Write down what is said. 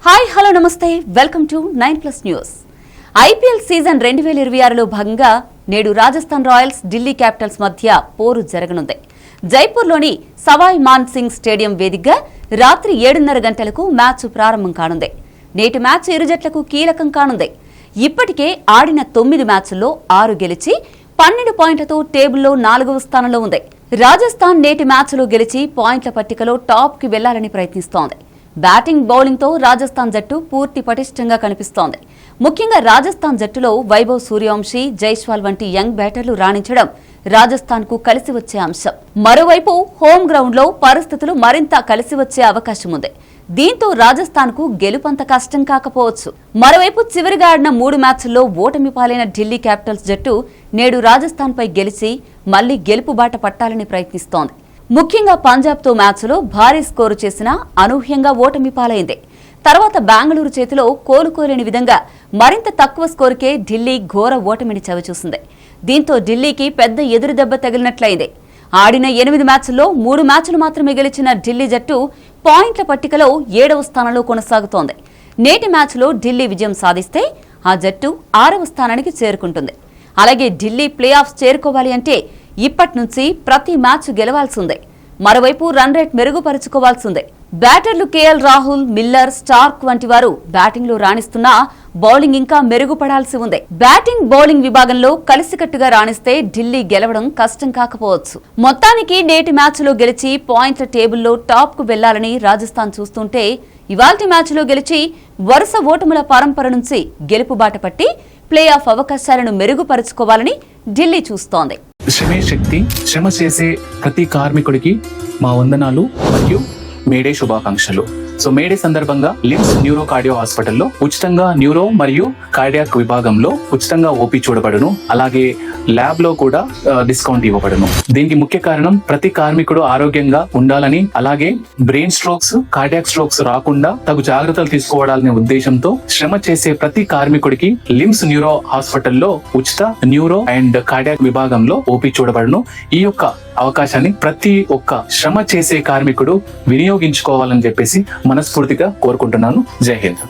Hi hello నమస్తే welcome to 9+ news. IPL season 2026లో భాగంగా నేడు రాజస్థాన్ రాయల్స్ ఢిల్లీ క్యాపిటల్స్ మధ్య పోరు జరగనుంది. జైపూర్లోని సవాయ్ మాన్ సింగ్ స్టేడియం వేదికగా రాత్రి 7:30 గంటలకు మ్యాచ్ ప్రారంభం కానుంది. నేటి మ్యాచ్ ఇరు జట్లకు కీలకం కానుంది. ఇప్పటికే ఆడిన 9 మ్యాచ్ల్లో 6 గెలిచి 12 పాయింట్లతో టేబుల్లో 4వ స్థానంలో ఉంది. రాజస్థాన్ నేటి మ్యాచ్లో గెలిచి పాయింట్ల పట్టికలో టాప్కి వెళ్లాలని ప్రయత్నిస్తోంది. బ్యాటింగ్ బౌలింగ్ తో రాజస్థాన్ జట్టు పూర్తి పటిష్టంగా కనిపిస్తోంది. ముఖ్యంగా రాజస్థాన్ జట్టులో వైభవ్ సూర్యవంశీ, జైస్వాల్ వంటి యంగ్ బ్యాటర్లు రాణించడం రాజస్థాన్ కు కలిసి వచ్చే అంశం. మరోవైపు హోమ్ గ్రౌండ్ లో పరిస్థితులు మరింత కలిసి వచ్చే అవకాశం ఉంది. దీంతో రాజస్థాన్ కు గెలుపంత కష్టం కాకపోవచ్చు. మరోవైపు చివరిగా ఆడిన 3 మ్యాచ్ల్లో ఓటమి పాలైన ఢిల్లీ క్యాపిటల్స్ జట్టు నేడు రాజస్థాన్ పై గెలిచి మళ్లీ గెలుపు బాట పట్టాలని ప్రయత్నిస్తోంది. ముఖ్యంగా పంజాబ్తో మ్యాచ్లో భారీ స్కోరు చేసినా అనూహ్యంగా ఓటమి పాలైంది. తర్వాత బెంగళూరు చేతిలో కోలుకోలేని విధంగా మరింత తక్కువ స్కోరుకే ఢిల్లీ ఘోర ఓటమిని చవిచూసింది. దీంతో ఢిల్లీకి పెద్ద ఎదురు దెబ్బ తగిలినట్లయింది. ఆడిన 8 మ్యాచ్ల్లో 3 మ్యాచ్లు మాత్రమే గెలిచిన ఢిల్లీ జట్టు పాయింట్ల పట్టికలో 7వ స్థానంలో కొనసాగుతోంది. నేటి మ్యాచ్లో ఢిల్లీ విజయం సాధిస్తే ఆ జట్టు 6వ స్థానానికి చేరుకుంటుంది. అలాగే ఢిల్లీ ప్లే ఆఫ్స్ చేరుకోవాలి అంటే ఇప్పటి నుంచి ప్రతి మ్యాచ్ గెలవాల్సిందే. మరోవైపు రన్ రేట్ మెరుగుపరుచుకోవాల్సిందే. బ్యాటర్లు కేఎల్ రాహుల్, మిల్లర్, స్టార్క్ వంటి వారు బ్యాటింగ్ లో రాణిస్తున్నా బౌలింగ్ ఇంకా మెరుగుపడాల్సి ఉంది. బ్యాటింగ్ బౌలింగ్ విభాగంలో కలిసికట్టుగా రాణిస్తే ఢిల్లీ గెలవడం కష్టం కాకపోవచ్చు. మొత్తానికి నేటి మ్యాచ్ లో గెలిచి పాయింట్ల టేబుల్లో టాప్ కు వెళ్లాలని రాజస్థాన్ చూస్తుంటే ఇవాల్టి మ్యాచ్ లో గెలిచి వరుస ఓటముల పరంపర నుంచి గెలుపు బాట పట్టి ప్లే ఆఫ్ అవకాశాలను మెరుగుపరుచుకోవాలని ఢిల్లీ చూస్తోంది. శ్రమే శక్తి, శ్రమ చేసే ప్రతి కార్మికుడికి మా వందనాలు మరియు మేడే శుభాకాంక్షలు. సో మేడే సందర్భంగా లిమ్స్ న్యూరో కార్డియో హాస్పిటల్లో ఉచితంగా న్యూరో మరియు కార్డియాక్ విభాగంలో ఉచితంగా ఓపీ చూడబడును. అలాగే ల్యాబ్ లో కూడా డిస్కౌంట్ ఇవ్వబడును. దీనికి ముఖ్య కారణం ప్రతి కార్మికుడు ఆరోగ్యంగా ఉండాలని, అలాగే బ్రెయిన్ స్ట్రోక్స్, కార్డియాక్ స్ట్రోక్స్ రాకుండా తగు జాగ్రత్తలు తీసుకోవాలనే ఉద్దేశంతో శ్రమ చేసే ప్రతి కార్మికుడికి లిమ్స్ న్యూరో హాస్పిటల్లో ఉచిత న్యూరో అండ్ కార్డియాక్ విభాగంలో ఓపీ చూడబడును. ఈ యొక్క అవకాశాన్ని ప్రతి ఒక్క శ్రమ చేసే కార్మికుడు వినియోగించుకోవాలని చెప్పేసి మనస్ఫూర్తిగా కోరుకుంటున్నాను. జై హింద్.